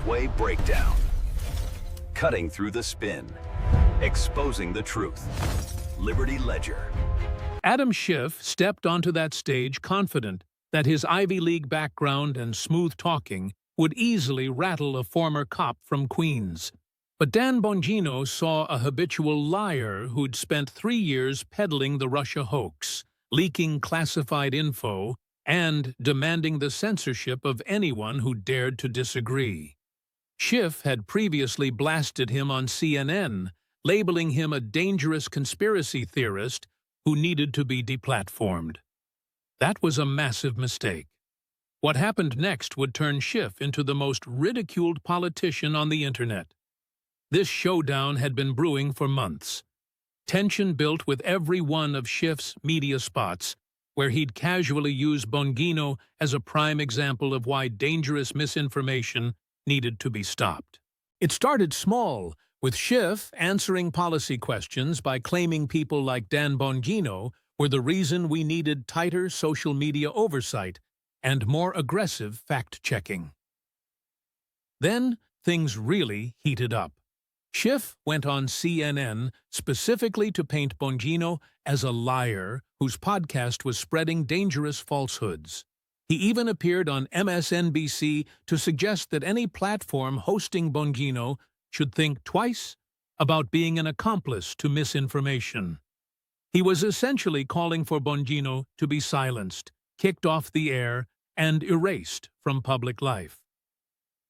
six-way breakdown. Cutting through the spin. Exposing the truth. Liberty Ledger. Adam Schiff stepped onto that stage confident that his Ivy League background and smooth talking would easily rattle a former cop from Queens. But Dan Bongino saw a habitual liar who'd spent 3 years peddling the Russia hoax, leaking classified info, and demanding the censorship of anyone who dared to disagree. Schiff had previously blasted him on CNN, labeling him a dangerous conspiracy theorist who needed to be deplatformed. That was a massive mistake. What happened next would turn Schiff into the most ridiculed politician on the internet. This showdown had been brewing for months. Tension built with every one of Schiff's media spots, where he'd casually use Bongino as a prime example of why dangerous misinformation needed to be stopped. It started small, with Schiff answering policy questions by claiming people like Dan Bongino were the reason we needed tighter social media oversight and more aggressive fact-checking. Then things really heated up. Schiff went on CNN specifically to paint Bongino as a liar whose podcast was spreading dangerous falsehoods. He even appeared on MSNBC to suggest that any platform hosting Bongino should think twice about being an accomplice to misinformation. He was essentially calling for Bongino to be silenced, kicked off the air, and erased from public life.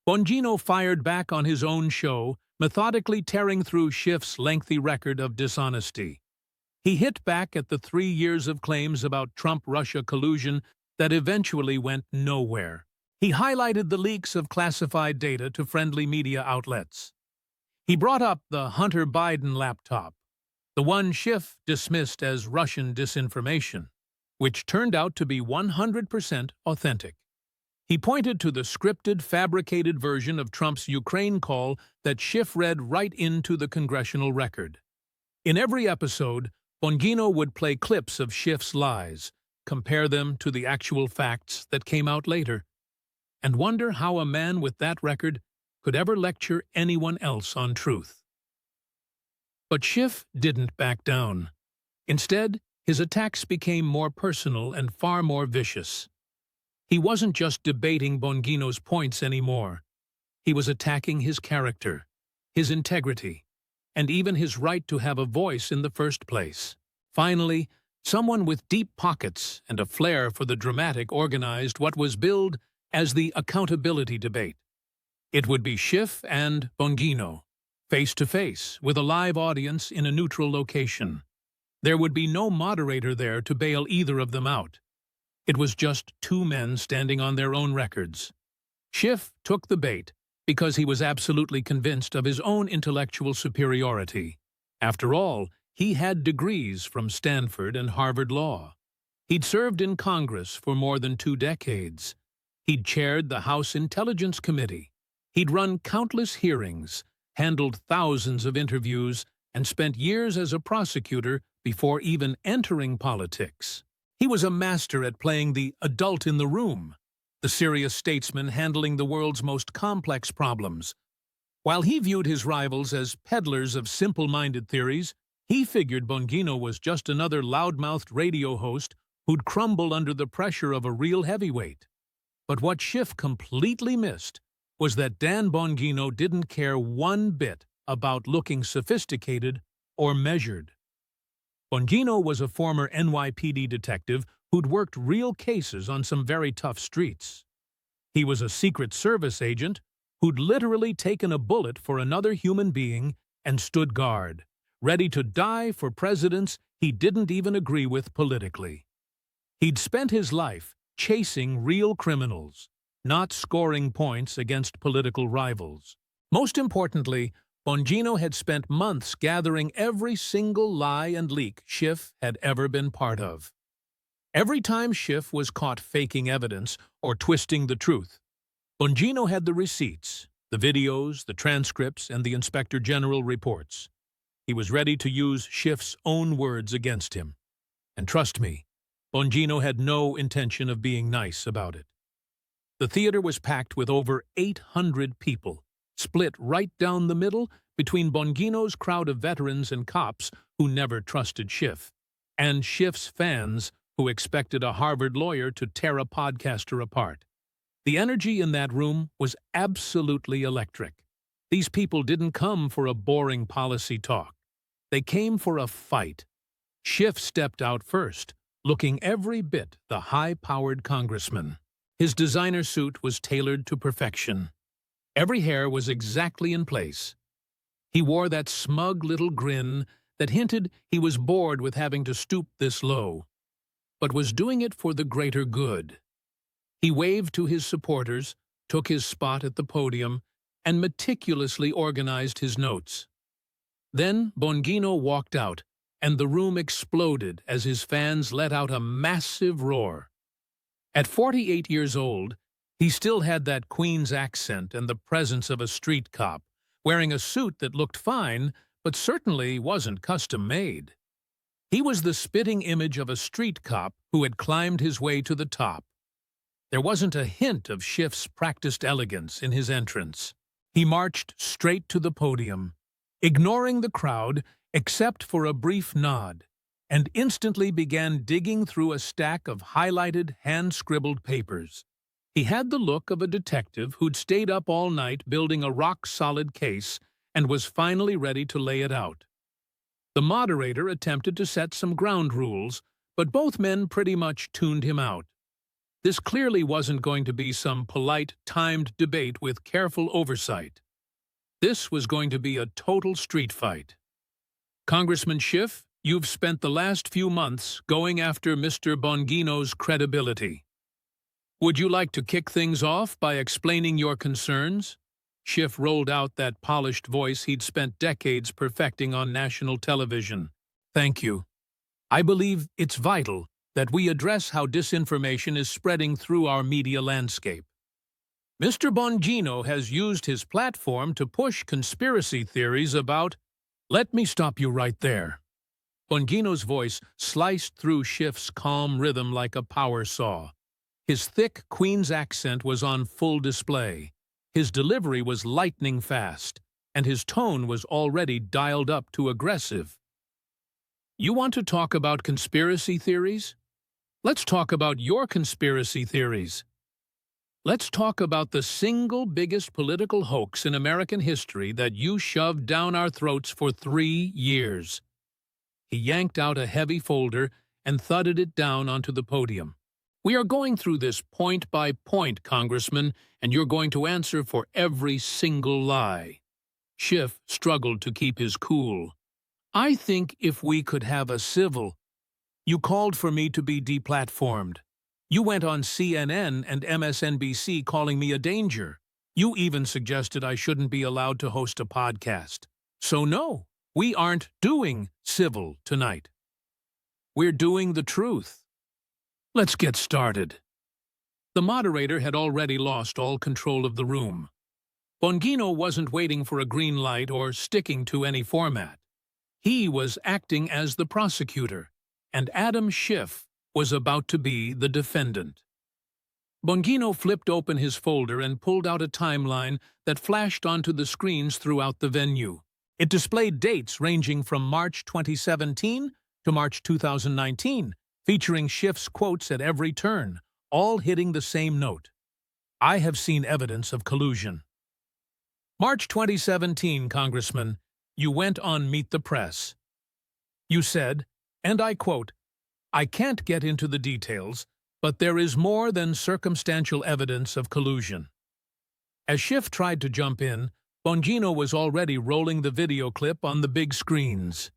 Bongino fired back on his own show, methodically tearing through Schiff's lengthy record of dishonesty. He hit back at the 3 years of claims about Trump-Russia collusion that eventually went nowhere. He highlighted the leaks of classified data to friendly media outlets. He brought up the Hunter Biden laptop, the one Schiff dismissed as Russian disinformation, which turned out to be 100% authentic. He pointed to the scripted, fabricated version of Trump's Ukraine call that Schiff read right into the congressional record. In every episode, Bongino would play clips of Schiff's lies, compare them to the actual facts that came out later, and wonder how a man with that record could ever lecture anyone else on truth. But Schiff didn't back down. Instead, his attacks became more personal and far more vicious. He wasn't just debating Bongino's points anymore. He was attacking his character, his integrity, and even his right to have a voice in the first place. Finally, someone with deep pockets and a flair for the dramatic organized what was billed as the accountability debate. It would be Schiff and Bongino, face-to-face, with a live audience in a neutral location. There would be no moderator there to bail either of them out. It was just two men standing on their own records. Schiff took the bait because he was absolutely convinced of his own intellectual superiority. After all, he had degrees from Stanford and Harvard Law. He'd served in Congress for more than 2 decades. He'd chaired the House Intelligence Committee. He'd run countless hearings, handled thousands of interviews, and spent years as a prosecutor before even entering politics. He was a master at playing the adult in the room, the serious statesman handling the world's most complex problems. While he viewed his rivals as peddlers of simple-minded theories, he figured Bongino was just another loudmouthed radio host who'd crumble under the pressure of a real heavyweight. But what Schiff completely missed was that Dan Bongino didn't care one bit about looking sophisticated or measured. Bongino was a former NYPD detective who'd worked real cases on some very tough streets. He was a Secret Service agent who'd literally taken a bullet for another human being and stood guard, ready to die for presidents he didn't even agree with politically. He'd spent his life chasing real criminals, not scoring points against political rivals. Most importantly, Bongino had spent months gathering every single lie and leak Schiff had ever been part of. Every time Schiff was caught faking evidence or twisting the truth, Bongino had the receipts, the videos, the transcripts, and the Inspector General reports. He was ready to use Schiff's own words against him. And trust me, Bongino had no intention of being nice about it. The theater was packed with over 800 people, split right down the middle between Bongino's crowd of veterans and cops who never trusted Schiff, and Schiff's fans who expected a Harvard lawyer to tear a podcaster apart. The energy in that room was absolutely electric. These people didn't come for a boring policy talk. They came for a fight. Schiff stepped out first, looking every bit the high-powered congressman. His designer suit was tailored to perfection. Every hair was exactly in place. He wore that smug little grin that hinted he was bored with having to stoop this low, but was doing it for the greater good. He waved to his supporters, took his spot at the podium, and meticulously organized his notes. Then Bongino walked out, and the room exploded as his fans let out a massive roar. At 48 years old, he still had that Queen's accent and the presence of a street cop, wearing a suit that looked fine, but certainly wasn't custom-made. He was the spitting image of a street cop who had climbed his way to the top. There wasn't a hint of Schiff's practiced elegance in his entrance. He marched straight to the podium, ignoring the crowd except for a brief nod, and instantly began digging through a stack of highlighted, hand-scribbled papers. He had the look of a detective who'd stayed up all night building a rock-solid case and was finally ready to lay it out. The moderator attempted to set some ground rules, but both men pretty much tuned him out. This clearly wasn't going to be some polite, timed debate with careful oversight. This was going to be a total street fight. Congressman Schiff, you've spent the last few months going after Mr. Bongino's credibility. Would you like to kick things off by explaining your concerns? Schiff rolled out that polished voice he'd spent decades perfecting on national television. Thank you. I believe it's vital that we address how disinformation is spreading through our media landscape. Mr. Bongino has used his platform to push conspiracy theories about— Let me stop you right there. Bongino's voice sliced through Schiff's calm rhythm like a power saw. His thick Queen's accent was on full display. His delivery was lightning fast, and his tone was already dialed up to aggressive. You want to talk about conspiracy theories? Let's talk about your conspiracy theories. Let's talk about the single biggest political hoax in American history that you shoved down our throats for 3 years. He yanked out a heavy folder and thudded it down onto the podium. We are going through this point by point, Congressman, and you're going to answer for every single lie. Schiff struggled to keep his cool. I think if we could have a civil— You called for me to be deplatformed. You went on CNN and MSNBC calling me a danger. You even suggested I shouldn't be allowed to host a podcast. So no, we aren't doing civil tonight. We're doing the truth. Let's get started. The moderator had already lost all control of the room. Bongino wasn't waiting for a green light or sticking to any format. He was acting as the prosecutor, and Adam Schiff was about to be the defendant. Bongino flipped open his folder and pulled out a timeline that flashed onto the screens throughout the venue. It displayed dates ranging from March 2017 to March 2019, featuring Schiff's quotes at every turn, all hitting the same note. I have seen evidence of collusion. March 2017, Congressman, you went on Meet the Press. You said, and I quote, I can't get into the details, but there is more than circumstantial evidence of collusion. As Schiff tried to jump in, Bongino was already rolling the video clip on the big screens.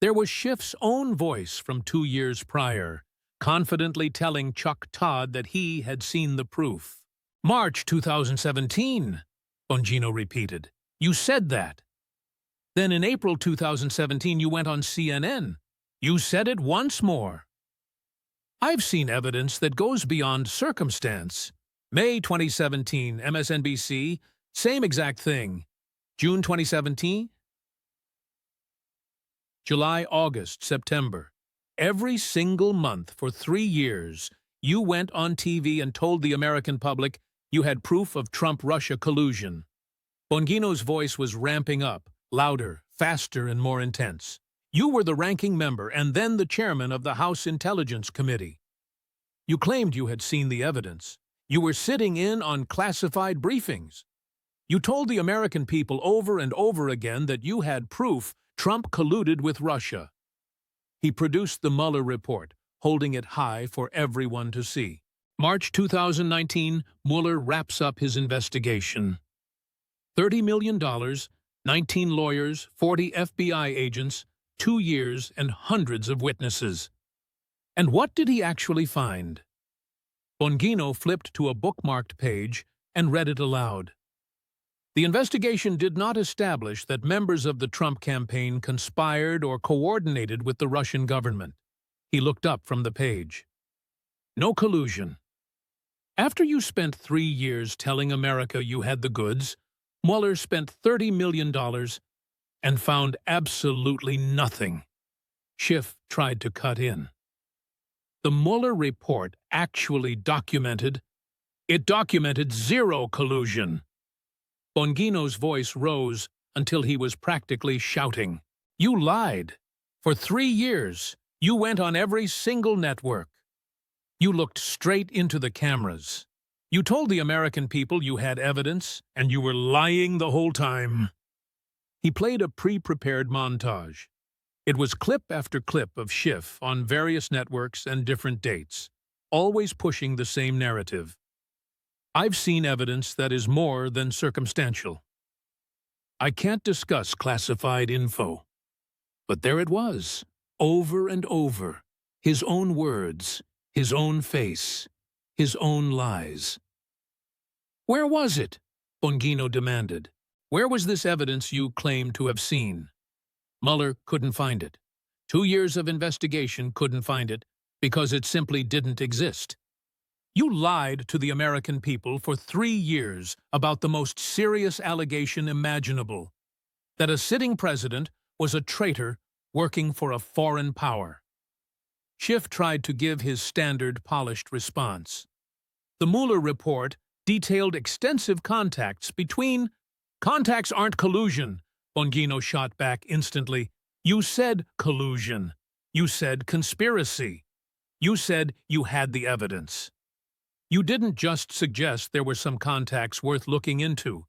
There was Schiff's own voice from 2 years prior, confidently telling Chuck Todd that he had seen the proof. March 2017, Bongino repeated. You said that. Then in April 2017, you went on CNN. You said it once more. I've seen evidence that goes beyond circumstance. May 2017, MSNBC, same exact thing. June 2017, July, August, September. Every single month for 3 years, you went on TV and told the American public you had proof of Trump-Russia collusion. Bongino's voice was ramping up, louder, faster, and more intense. You were the ranking member and then the chairman of the House Intelligence Committee. You claimed you had seen the evidence. You were sitting in on classified briefings. You told the American people over and over again that you had proof Trump colluded with Russia. He produced the Mueller report, holding it high for everyone to see. March 2019, Mueller wraps up his investigation. $30 million, 19 lawyers, 40 FBI agents, 2 years, and hundreds of witnesses. And what did he actually find? Bongino flipped to a bookmarked page and read it aloud. The investigation did not establish that members of the Trump campaign conspired or coordinated with the Russian government. He looked up from the page. No collusion. After you spent 3 years telling America you had the goods, Mueller spent $30 million and found absolutely nothing. Schiff tried to cut in. The Mueller report actually documented zero collusion. Bongino's voice rose until he was practically shouting. You lied. For 3 years, you went on every single network. You looked straight into the cameras. You told the American people you had evidence, and you were lying the whole time. He played a pre-prepared montage. It was clip after clip of Schiff on various networks and different dates, always pushing the same narrative. I've seen evidence that is more than circumstantial. I can't discuss classified info. But there it was, over and over, his own words, his own face, his own lies. Where was it? Bongino demanded. Where was this evidence you claimed to have seen? Mueller couldn't find it. 2 years of investigation couldn't find it because it simply didn't exist. You lied to the American people for 3 years about the most serious allegation imaginable, that a sitting president was a traitor working for a foreign power. Schiff tried to give his standard polished response. The Mueller report detailed extensive contacts between... Contacts aren't collusion, Bongino shot back instantly. You said collusion. You said conspiracy. You said you had the evidence. You didn't just suggest there were some contacts worth looking into.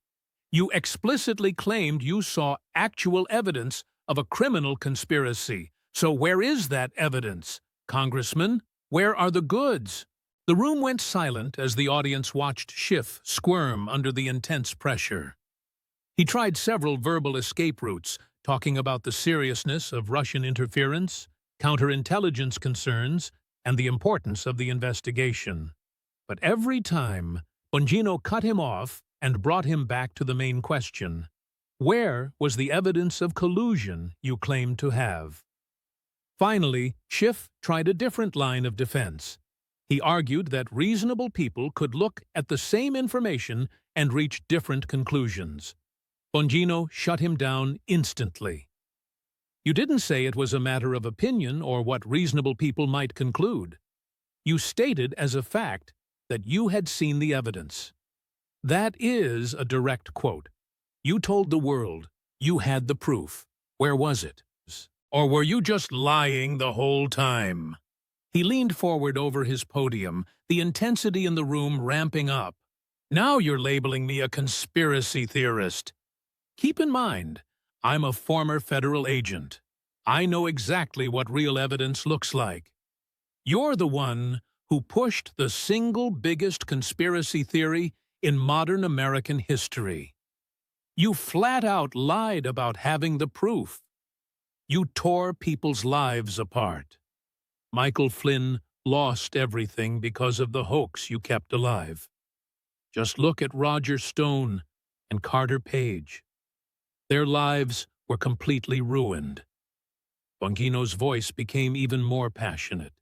You explicitly claimed you saw actual evidence of a criminal conspiracy. So where is that evidence? Congressman, where are the goods? The room went silent as the audience watched Schiff squirm under the intense pressure. He tried several verbal escape routes, talking about the seriousness of Russian interference, counterintelligence concerns, and the importance of the investigation. But every time, Bongino cut him off and brought him back to the main question. Where was the evidence of collusion you claimed to have? Finally, Schiff tried a different line of defense. He argued that reasonable people could look at the same information and reach different conclusions. Bongino shut him down instantly. You didn't say it was a matter of opinion or what reasonable people might conclude. You stated as a fact that you had seen the evidence. That is a direct quote. You told the world you had the proof. Where was it? Or were you just lying the whole time? He leaned forward over his podium, the intensity in the room ramping up. Now you're labeling me a conspiracy theorist. Keep in mind, I'm a former federal agent. I know exactly what real evidence looks like. You're the one who pushed the single biggest conspiracy theory in modern American history. You flat out lied about having the proof. You tore people's lives apart. Michael Flynn lost everything because of the hoax you kept alive. Just look at Roger Stone and Carter Page. Their lives were completely ruined. Bongino's voice became even more passionate.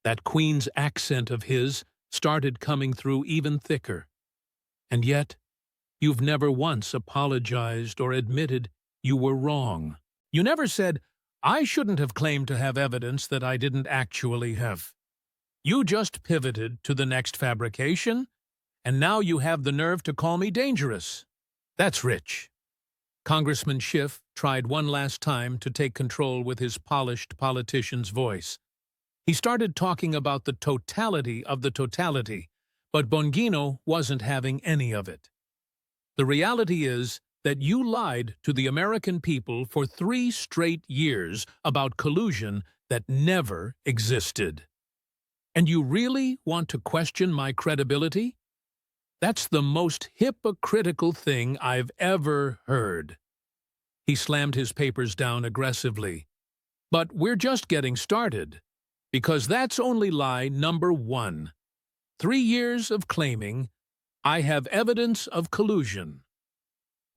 That Queen's accent of his started coming through even thicker. And yet, you've never once apologized or admitted you were wrong. You never said, I shouldn't have claimed to have evidence that I didn't actually have. You just pivoted to the next fabrication, and now you have the nerve to call me dangerous. That's rich. Congressman Schiff tried one last time to take control with his polished politician's voice. He started talking about the totality of the totality, but Bongino wasn't having any of it. The reality is that you lied to the American people for 3 straight years about collusion that never existed. And you really want to question my credibility? That's the most hypocritical thing I've ever heard. He slammed his papers down aggressively. But we're just getting started, because that's only lie number 1. 3 years of claiming, I have evidence of collusion.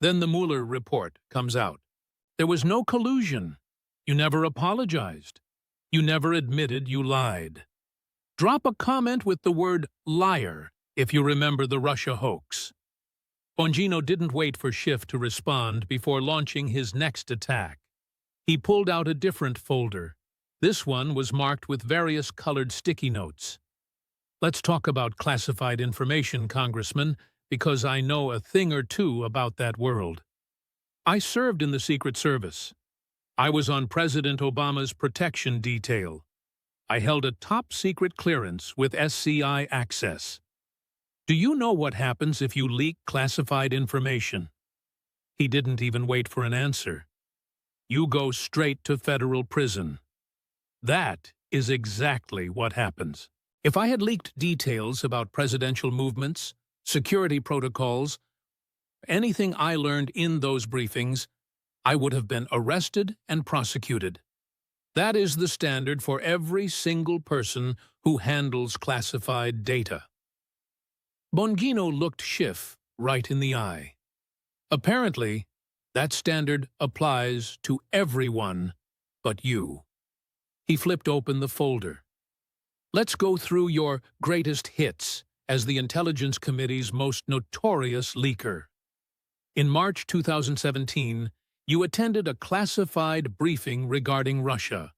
Then the Mueller report comes out. There was no collusion. You never apologized. You never admitted you lied. Drop a comment with the word liar if you remember the Russia hoax. Bongino didn't wait for Schiff to respond before launching his next attack. He pulled out a different folder. This one was marked with various colored sticky notes. Let's talk about classified information, Congressman, because I know a thing or two about that world. I served in the Secret Service. I was on President Obama's protection detail. I held a top-secret clearance with SCI access. Do you know what happens if you leak classified information? He didn't even wait for an answer. You go straight to federal prison. That is exactly what happens. If I had leaked details about presidential movements, security protocols, anything I learned in those briefings, I would have been arrested and prosecuted. That is the standard for every single person who handles classified data. Bongino looked Schiff right in the eye. Apparently, that standard applies to everyone but you. He flipped open the folder. Let's go through your greatest hits as the Intelligence Committee's most notorious leaker. In March 2017, you attended a classified briefing regarding Russia.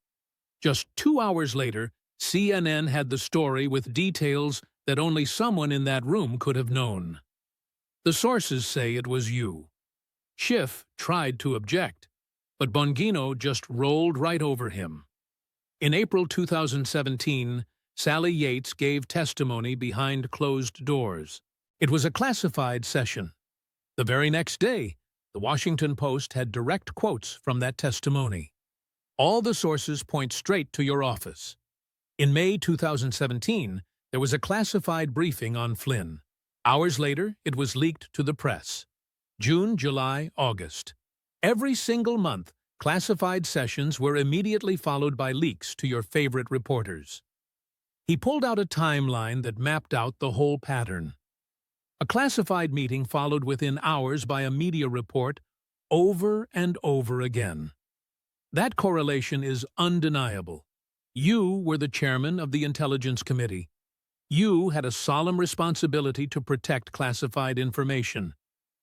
Just 2 hours later, CNN had the story with details that only someone in that room could have known. The sources say it was you. Schiff tried to object, but Bongino just rolled right over him. In April 2017, Sally Yates gave testimony behind closed doors. It was a classified session. The very next day, the Washington Post had direct quotes from that testimony. All the sources point straight to your office. In May 2017, there was a classified briefing on Flynn. Hours later, it was leaked to the press. June, July, August. Every single month, classified sessions were immediately followed by leaks to your favorite reporters. He pulled out a timeline that mapped out the whole pattern. A classified meeting followed within hours by a media report over and over again. That correlation is undeniable. You were the chairman of the Intelligence Committee. You had a solemn responsibility to protect classified information.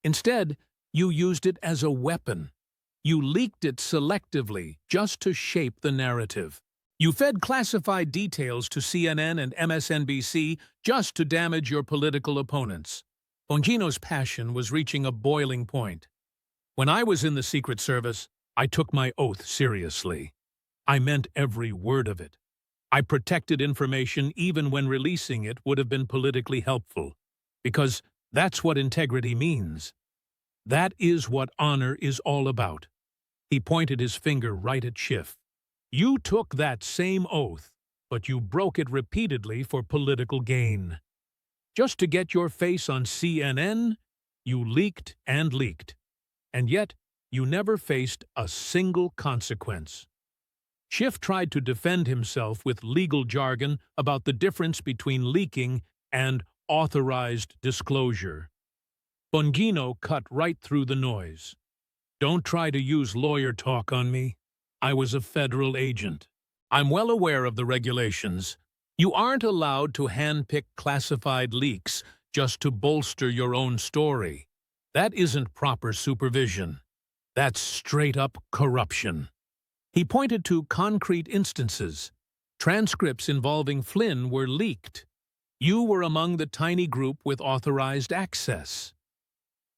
Instead, you used it as a weapon. You leaked it selectively just to shape the narrative. You fed classified details to CNN and MSNBC just to damage your political opponents. Bongino's passion was reaching a boiling point. When I was in the Secret Service, I took my oath seriously. I meant every word of it. I protected information even when releasing it would have been politically helpful, because that's what integrity means. That is what honor is all about. He pointed his finger right at Schiff. You took that same oath, but you broke it repeatedly for political gain. Just to get your face on CNN, you leaked and leaked. And yet, you never faced a single consequence. Schiff tried to defend himself with legal jargon about the difference between leaking and authorized disclosure. Bongino cut right through the noise. Don't try to use lawyer talk on me. I was a federal agent. I'm well aware of the regulations. You aren't allowed to handpick classified leaks just to bolster your own story. That isn't proper supervision. That's straight-up corruption. He pointed to concrete instances. Transcripts involving Flynn were leaked. You were among the tiny group with authorized access.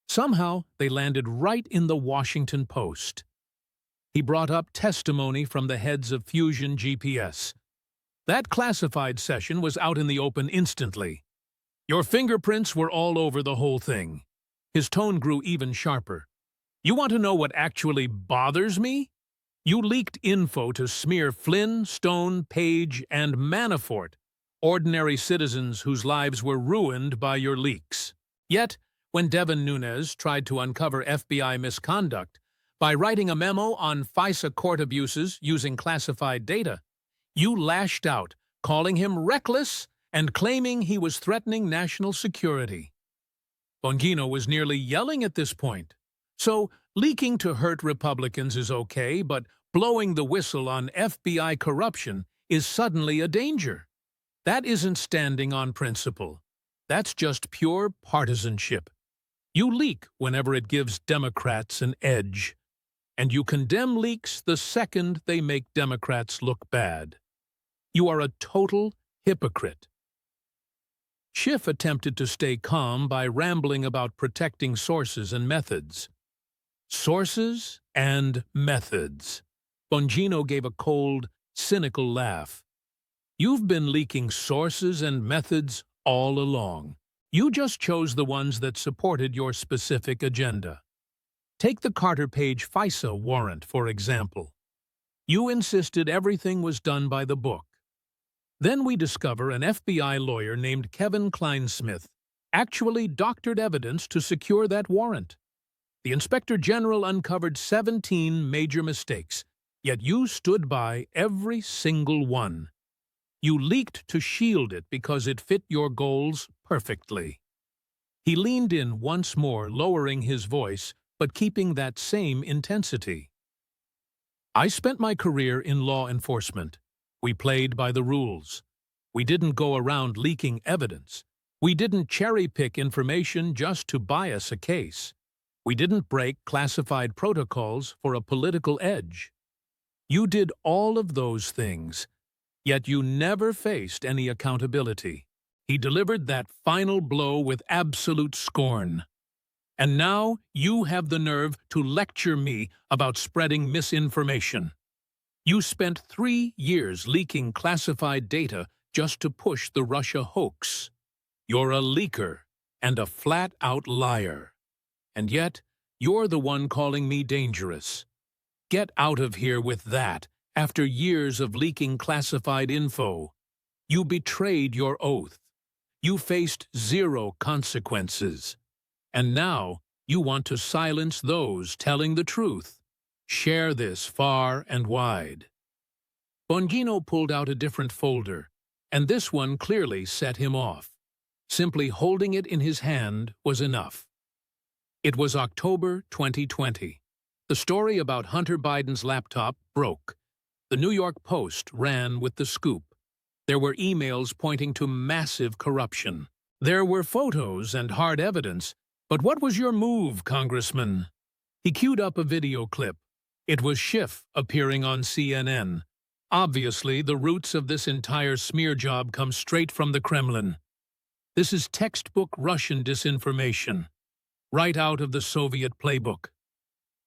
Somehow, they landed right in the Washington Post. He brought up testimony from the heads of Fusion GPS. That classified session was out in the open instantly. Your fingerprints were all over the whole thing. His tone grew even sharper. You want to know what actually bothers me? You leaked info to smear Flynn, Stone, Page, and Manafort, ordinary citizens whose lives were ruined by your leaks. Yet, when Devin Nunes tried to uncover FBI misconduct by writing a memo on FISA court abuses using classified data, you lashed out, calling him reckless and claiming he was threatening national security. Bongino was nearly yelling at this point. So, leaking to hurt Republicans is okay, but blowing the whistle on FBI corruption is suddenly a danger. That isn't standing on principle. That's just pure partisanship. You leak whenever it gives Democrats an edge, and you condemn leaks the second they make Democrats look bad. You are a total hypocrite. Schiff attempted to stay calm by rambling about protecting sources and methods. Sources and methods. Bongino gave a cold, cynical laugh. You've been leaking sources and methods all along. You just chose the ones that supported your specific agenda. Take the Carter Page FISA warrant, for example. You insisted everything was done by the book. Then we discover an FBI lawyer named Kevin Kleinsmith actually doctored evidence to secure that warrant. The Inspector General uncovered 17 major mistakes, yet you stood by every single one. You leaked to shield it because it fit your goals perfectly. He leaned in once more, lowering his voice, but keeping that same intensity. I spent my career in law enforcement. We played by the rules. We didn't go around leaking evidence. We didn't cherry-pick information just to bias a case. We didn't break classified protocols for a political edge. You did all of those things, yet you never faced any accountability. He delivered that final blow with absolute scorn. And now you have the nerve to lecture me about spreading misinformation. You spent 3 years leaking classified data just to push the Russia hoax. You're a leaker and a flat-out liar. And yet, you're the one calling me dangerous. Get out of here with that after years of leaking classified info. You betrayed your oath. You faced 0 consequences. And now you want to silence those telling the truth. Share this far and wide. Bongino pulled out a different folder, and this one clearly set him off. Simply holding it in his hand was enough. It was October 2020. The story about Hunter Biden's laptop broke. The New York Post ran with the scoop. There were emails pointing to massive corruption. There were photos and hard evidence. But what was your move, Congressman? He queued up a video clip. It was Schiff appearing on CNN. Obviously, the roots of this entire smear job come straight from the Kremlin. This is textbook Russian disinformation, right out of the Soviet playbook.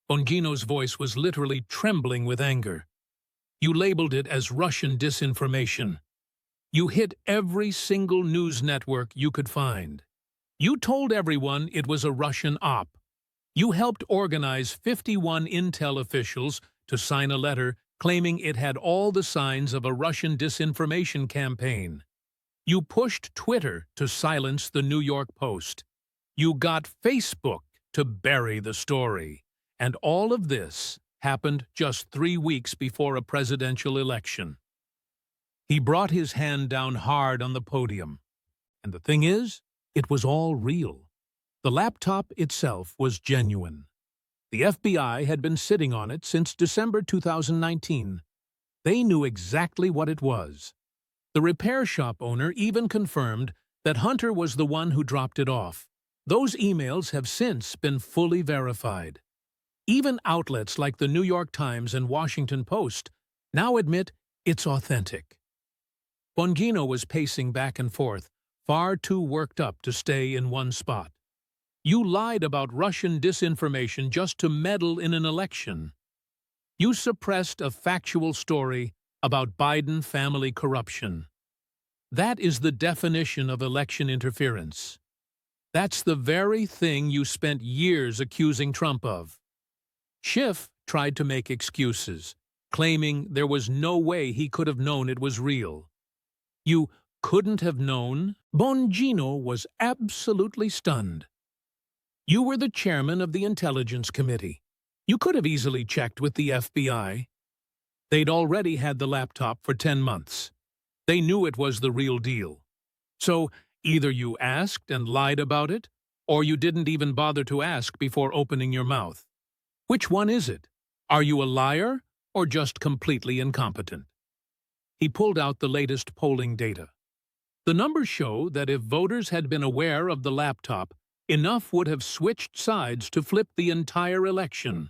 Bongino's voice was literally trembling with anger. You labeled it as Russian disinformation. You hit every single news network you could find. You told everyone it was a Russian op. You helped organize 51 intel officials to sign a letter claiming it had all the signs of a Russian disinformation campaign. You pushed Twitter to silence the New York Post. You got Facebook to bury the story. And all of this happened just 3 weeks before a presidential election. He brought his hand down hard on the podium. And the thing is, it was all real. The laptop itself was genuine. The FBI had been sitting on it since December 2019. They knew exactly what it was. The repair shop owner even confirmed that Hunter was the one who dropped it off. Those emails have since been fully verified. Even outlets like the New York Times and Washington Post now admit it's authentic. Bongino was pacing back and forth, far too worked up to stay in one spot. You lied about Russian disinformation just to meddle in an election. You suppressed a factual story about Biden family corruption. That is the definition of election interference. That's the very thing you spent years accusing Trump of. Schiff tried to make excuses, claiming there was no way he could have known it was real. You couldn't have known? Bongino was absolutely stunned. You were the chairman of the Intelligence Committee. You could have easily checked with the FBI. They'd already had the laptop for 10 months. They knew it was the real deal. So either you asked and lied about it, or you didn't even bother to ask before opening your mouth. Which one is it? Are you a liar or just completely incompetent? He pulled out the latest polling data. The numbers show that if voters had been aware of the laptop, enough would have switched sides to flip the entire election.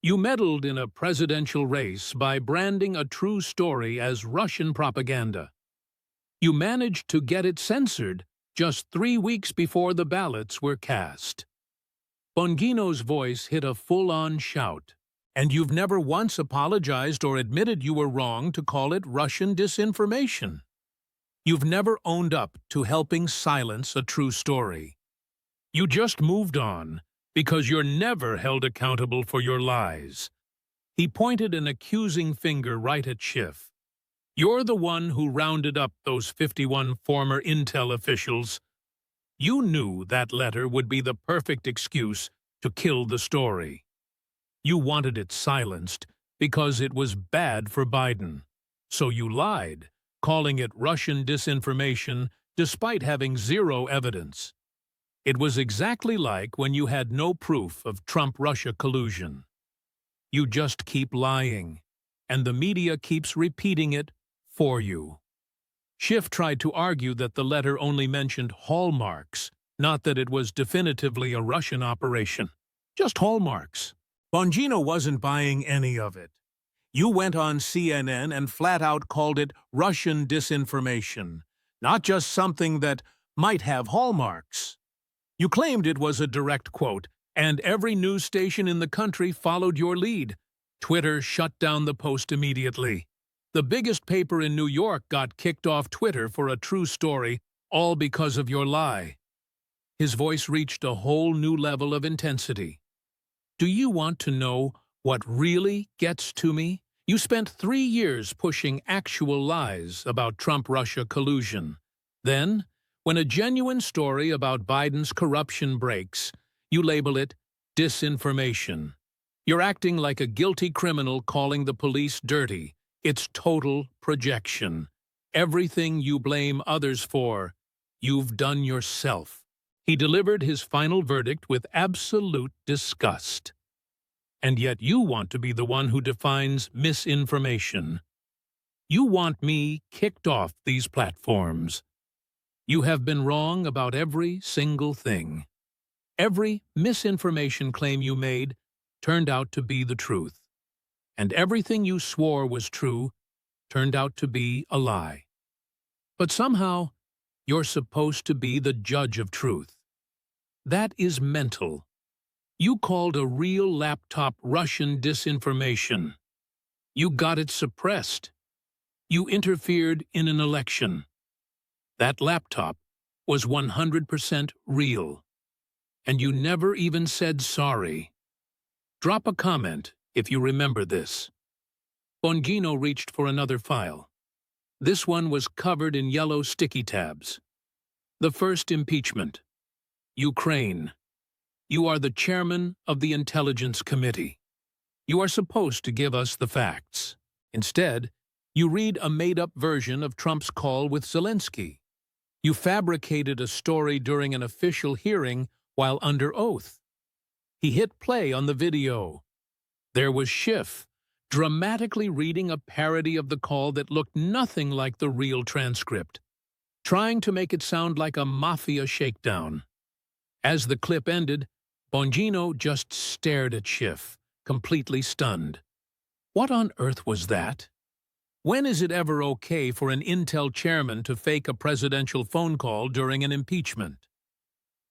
You meddled in a presidential race by branding a true story as Russian propaganda. You managed to get it censored just 3 weeks before the ballots were cast. Bongino's voice hit a full-on shout. And you've never once apologized or admitted you were wrong to call it Russian disinformation. You've never owned up to helping silence a true story. You just moved on because you're never held accountable for your lies. He pointed an accusing finger right at Schiff. You're the one who rounded up those 51 former intel officials. You knew that letter would be the perfect excuse to kill the story. You wanted it silenced because it was bad for Biden. So you lied, calling it Russian disinformation despite having zero evidence. It was exactly like when you had no proof of Trump-Russia collusion. You just keep lying, and the media keeps repeating it for you. Schiff tried to argue that the letter only mentioned hallmarks, not that it was definitively a Russian operation. Just hallmarks. Bongino wasn't buying any of it. You went on CNN and flat-out called it Russian disinformation, not just something that might have hallmarks. You claimed it was a direct quote, and every news station in the country followed your lead. Twitter shut down the post immediately. The biggest paper in New York got kicked off Twitter for a true story, all because of your lie. His voice reached a whole new level of intensity. Do you want to know what really gets to me? You spent 3 years pushing actual lies about Trump-Russia collusion. Then, when a genuine story about Biden's corruption breaks, you label it disinformation. You're acting like a guilty criminal calling the police dirty. It's total projection. Everything you blame others for, you've done yourself. He delivered his final verdict with absolute disgust. And yet you want to be the one who defines misinformation. You want me kicked off these platforms. You have been wrong about every single thing. Every misinformation claim you made turned out to be the truth. And everything you swore was true turned out to be a lie. But somehow, you're supposed to be the judge of truth. That is mental. You called a real laptop Russian disinformation. You got it suppressed. You interfered in an election. That laptop was 100% real. And you never even said sorry. Drop a comment if you remember this. Bongino reached for another file. This one was covered in yellow sticky tabs. The first impeachment. Ukraine. You are the chairman of the Intelligence Committee. You are supposed to give us the facts. Instead, you read a made-up version of Trump's call with Zelensky. You fabricated a story during an official hearing while under oath. He hit play on the video. There was Schiff, dramatically reading a parody of the call that looked nothing like the real transcript, trying to make it sound like a mafia shakedown. As the clip ended, Bongino just stared at Schiff, completely stunned. What on earth was that? When is it ever okay for an Intel chairman to fake a presidential phone call during an impeachment?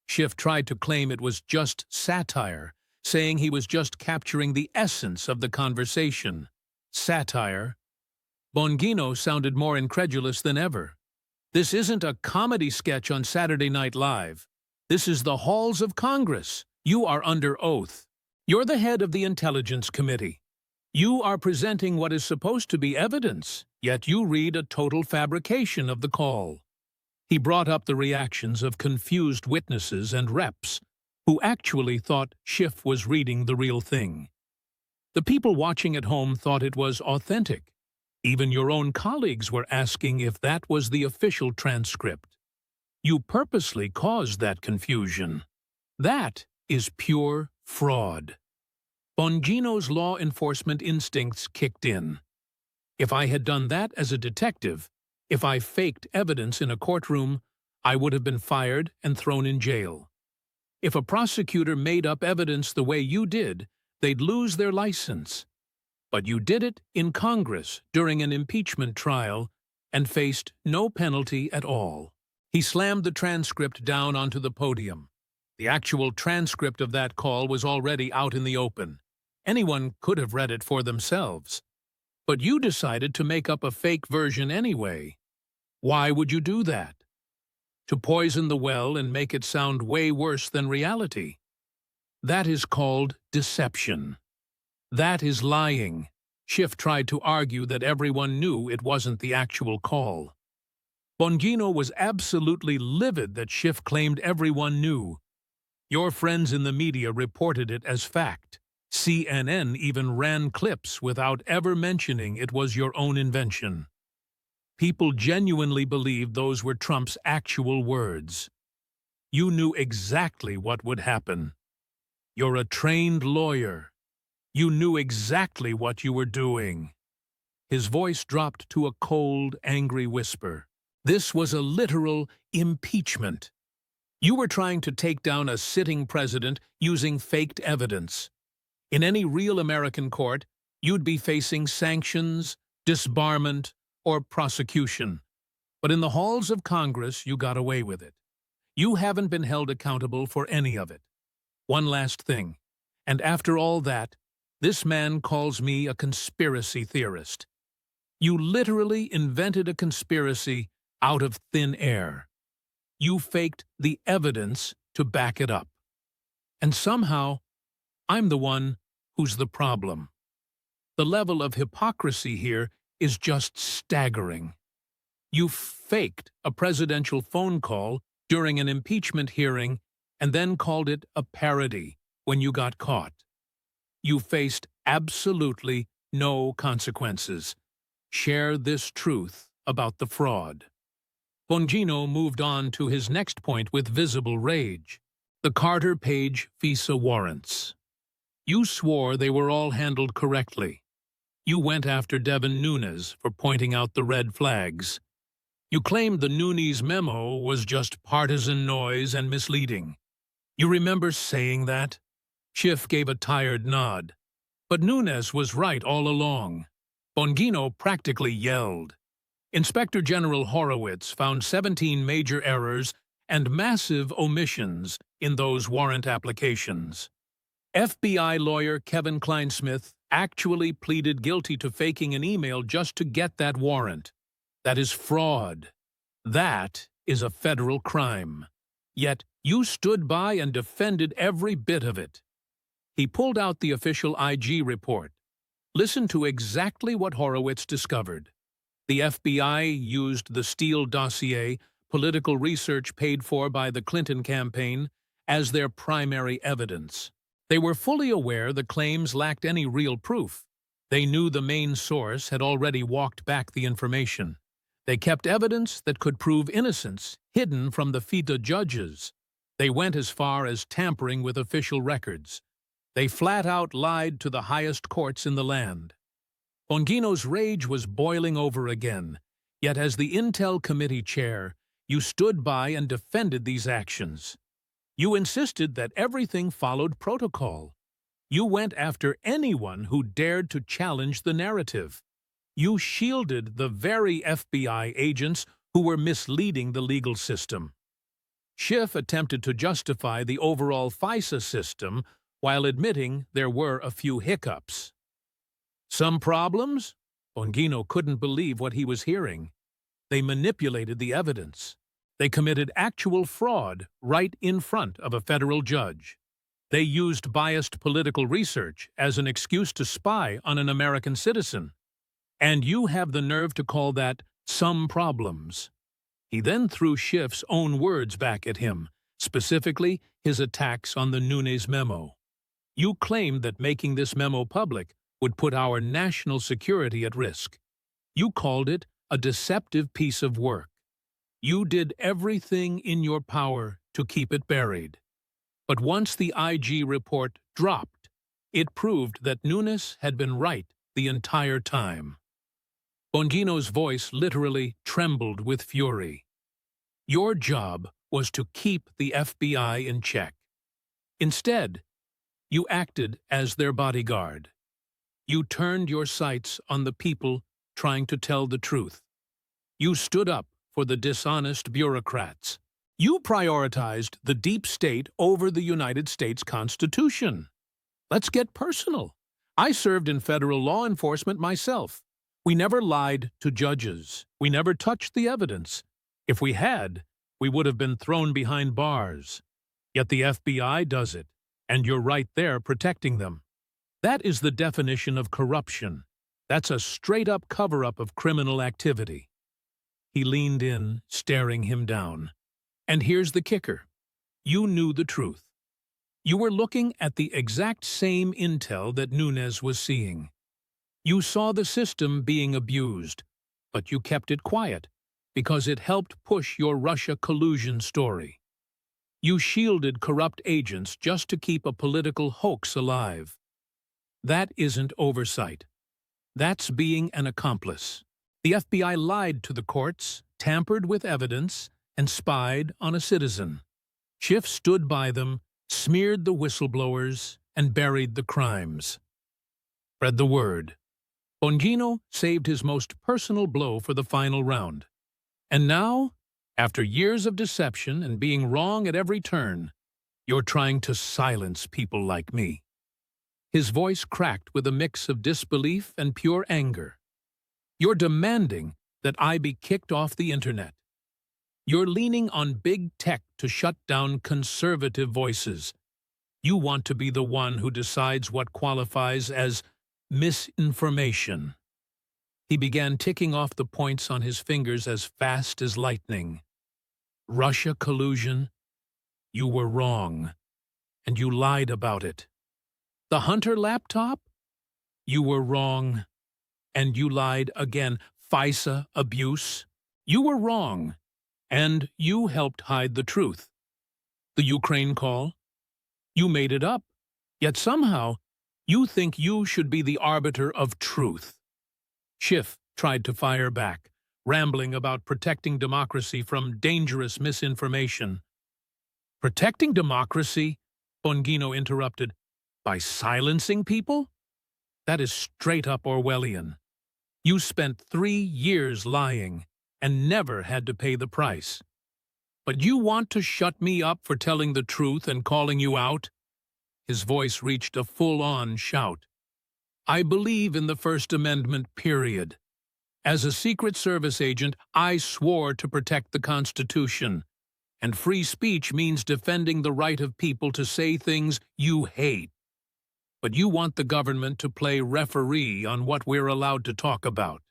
Schiff tried to claim it was just satire, saying he was just capturing the essence of the conversation. Satire? Bongino sounded more incredulous than ever. This isn't a comedy sketch on Saturday Night Live. This is the halls of Congress. You are under oath. You're the head of the Intelligence Committee. You are presenting what is supposed to be evidence, yet you read a total fabrication of the call. He brought up the reactions of confused witnesses and reps, who actually thought Schiff was reading the real thing. The people watching at home thought it was authentic. Even your own colleagues were asking if that was the official transcript. You purposely caused that confusion. That is pure fraud. Bongino's law enforcement instincts kicked in. If I had done that as a detective, if I faked evidence in a courtroom, I would have been fired and thrown in jail. If a prosecutor made up evidence the way you did, they'd lose their license. But you did it in Congress during an impeachment trial and faced no penalty at all. He slammed the transcript down onto the podium. The actual transcript of that call was already out in the open. Anyone could have read it for themselves. But you decided to make up a fake version anyway. Why would you do that? To poison the well and make it sound way worse than reality. That is called deception. That is lying. Schiff tried to argue that everyone knew it wasn't the actual call. Bongino was absolutely livid that Schiff claimed everyone knew. Your friends in the media reported it as fact. CNN even ran clips without ever mentioning it was your own invention. People genuinely believed those were Trump's actual words. You knew exactly what would happen. You're a trained lawyer. You knew exactly what you were doing. His voice dropped to a cold, angry whisper. This was a literal impeachment. You were trying to take down a sitting president using faked evidence. In any real American court, you'd be facing sanctions, disbarment, or prosecution. But in the halls of Congress, you got away with it. You haven't been held accountable for any of it. One last thing, and after all that, this man calls me a conspiracy theorist. You literally invented a conspiracy out of thin air. You faked the evidence to back it up. And somehow, I'm the one who's the problem. The level of hypocrisy here is just staggering. You faked a presidential phone call during an impeachment hearing and then called it a parody when you got caught. You faced absolutely no consequences. Share this truth about the fraud. Bongino moved on to his next point with visible rage. The Carter Page FISA warrants. You swore they were all handled correctly. You went after Devin Nunes for pointing out the red flags. You claimed the Nunes memo was just partisan noise and misleading. You remember saying that? Schiff gave a tired nod. But Nunes was right all along. Bongino practically yelled. Inspector General Horowitz found 17 major errors and massive omissions in those warrant applications. FBI lawyer Kevin Kleinsmith actually pleaded guilty to faking an email just to get that warrant. That is fraud. That is a federal crime. Yet you stood by and defended every bit of it. He pulled out the official IG report. Listen to exactly what Horowitz discovered. The FBI used the Steele dossier, political research paid for by the Clinton campaign, as their primary evidence. They were fully aware the claims lacked any real proof. They knew the main source had already walked back the information. They kept evidence that could prove innocence, hidden from the FIDA judges. They went as far as tampering with official records. They flat-out lied to the highest courts in the land. Bongino's rage was boiling over again, yet as the Intel Committee chair, you stood by and defended these actions. You insisted that everything followed protocol. You went after anyone who dared to challenge the narrative. You shielded the very FBI agents who were misleading the legal system. Schiff attempted to justify the overall FISA system while admitting there were a few hiccups. Some problems? Bongino couldn't believe what he was hearing. They manipulated the evidence. They committed actual fraud right in front of a federal judge. They used biased political research as an excuse to spy on an American citizen. And you have the nerve to call that some problems. He then threw Schiff's own words back at him, specifically his attacks on the Nunes memo. You claimed that making this memo public would put our national security at risk. You called it a deceptive piece of work. You did everything in your power to keep it buried. But once the IG report dropped, it proved that Nunes had been right the entire time. Bongino's voice literally trembled with fury. Your job was to keep the FBI in check. Instead, you acted as their bodyguard. You turned your sights on the people trying to tell the truth. You stood up for the dishonest bureaucrats. You prioritized the deep state over the United States Constitution. Let's get personal. I served in federal law enforcement myself. We never lied to judges. We never touched the evidence. If we had, we would have been thrown behind bars. Yet the FBI does it, and you're right there protecting them. That is the definition of corruption. That's a straight-up cover-up of criminal activity. He leaned in, staring him down. And here's the kicker. You knew the truth. You were looking at the exact same intel that Nunes was seeing. You saw the system being abused, but you kept it quiet because it helped push your Russia collusion story. You shielded corrupt agents just to keep a political hoax alive. That isn't oversight. That's being an accomplice. The FBI lied to the courts, tampered with evidence, and spied on a citizen. Schiff stood by them, smeared the whistleblowers, and buried the crimes. Spread the word. Bongino saved his most personal blow for the final round. And now, after years of deception and being wrong at every turn, you're trying to silence people like me. His voice cracked with a mix of disbelief and pure anger. You're demanding that I be kicked off the internet. You're leaning on big tech to shut down conservative voices. You want to be the one who decides what qualifies as misinformation. He began ticking off the points on his fingers as fast as lightning. Russia collusion? You were wrong, and you lied about it. The Hunter laptop? You were wrong, and you lied again. FISA abuse? You were wrong, and you helped hide the truth. The Ukraine call? You made it up, yet somehow you think you should be the arbiter of truth. Schiff tried to fire back, rambling about protecting democracy from dangerous misinformation. Protecting democracy? Bongino interrupted. By silencing people? That is straight-up Orwellian. You spent 3 years lying and never had to pay the price. But you want to shut me up for telling the truth and calling you out? His voice reached a full-on shout. I believe in the First Amendment, period. As a Secret Service agent, I swore to protect the Constitution. And free speech means defending the right of people to say things you hate. But you want the government to play referee on what we're allowed to talk about.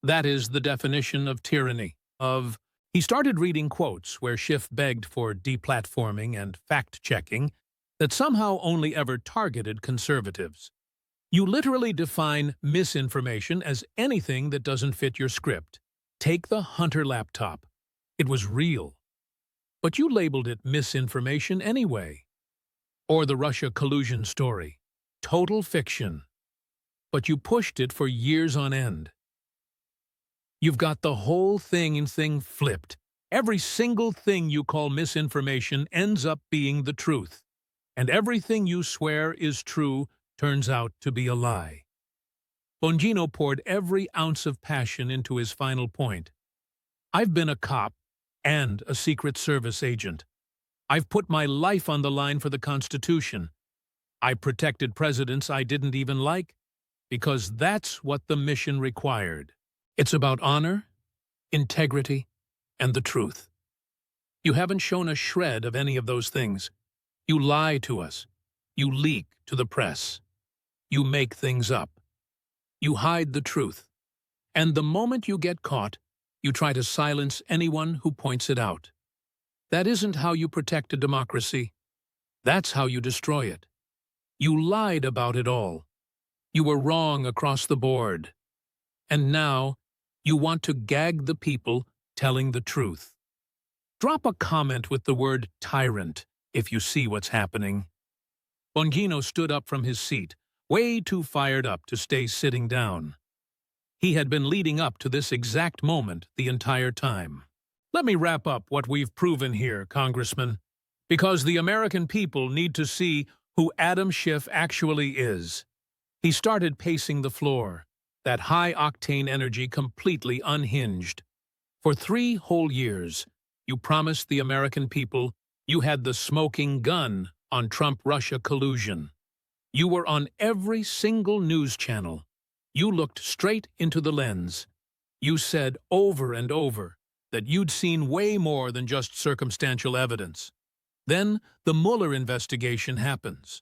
That is the definition of tyranny, He started reading quotes where Schiff begged for deplatforming and fact-checking that somehow only ever targeted conservatives. You literally define misinformation as anything that doesn't fit your script. Take the Hunter laptop. It was real. But you labeled it misinformation anyway. Or the Russia collusion story. Total fiction. But you pushed it for years on end. You've got the whole thing flipped. Every single thing you call misinformation ends up being the truth. And everything you swear is true turns out to be a lie. Bongino poured every ounce of passion into his final point. I've been a cop, and a Secret Service agent. I've put my life on the line for the Constitution. I protected presidents I didn't even like, because that's what the mission required. It's about honor, integrity, and the truth. You haven't shown a shred of any of those things. You lie to us. You leak to the press. You make things up. You hide the truth. And the moment you get caught, you try to silence anyone who points it out. That isn't how you protect a democracy. That's how you destroy it. You lied about it all. You were wrong across the board. And now, you want to gag the people telling the truth. Drop a comment with the word tyrant if you see what's happening. Bongino stood up from his seat, way too fired up to stay sitting down. He had been leading up to this exact moment the entire time. Let me wrap up what we've proven here, Congressman, because the American people need to see who Adam Schiff actually is. He started pacing the floor, that high-octane energy completely unhinged. For 3 whole years, you promised the American people you had the smoking gun on Trump-Russia collusion. You were on every single news channel. You looked straight into the lens. You said over and over that you'd seen way more than just circumstantial evidence. Then the Mueller investigation happens.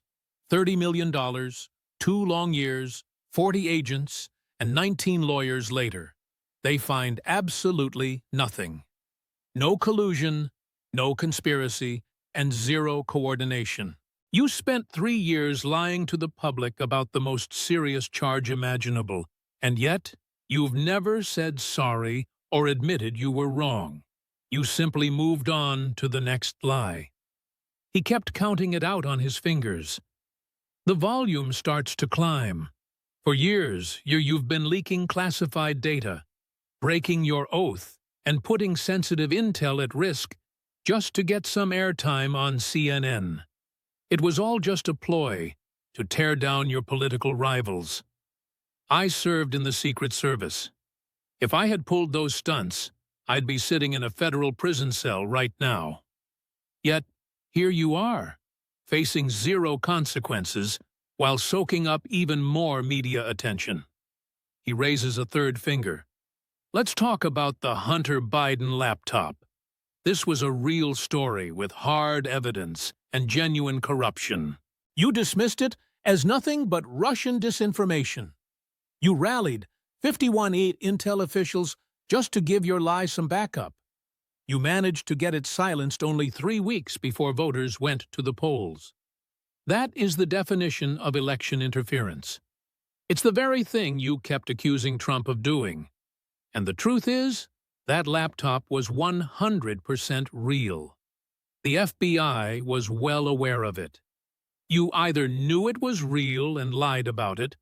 $30 million, 2 long years, 40 agents, and 19 lawyers later, they find absolutely nothing. No collusion, no conspiracy, and 0 coordination. You spent 3 years lying to the public about the most serious charge imaginable, and yet you've never said sorry or admitted you were wrong. You simply moved on to the next lie. He kept counting it out on his fingers. The volume starts to climb. For years, you've been leaking classified data, breaking your oath, and putting sensitive intel at risk just to get some airtime on CNN. It was all just a ploy to tear down your political rivals. I served in the Secret Service. If I had pulled those stunts, I'd be sitting in a federal prison cell right now. Yet, here you are, facing 0 consequences while soaking up even more media attention. He raises a 3rd finger. Let's talk about the Hunter Biden laptop. This was a real story with hard evidence and genuine corruption. You dismissed it as nothing but Russian disinformation. You rallied 51 intel officials just to give your lie some backup. You managed to get it silenced only 3 weeks before voters went to the polls. That is the definition of election interference. It's the very thing you kept accusing Trump of doing. And the truth is, that laptop was 100% real. The FBI was well aware of it. You either knew it was real and lied about it,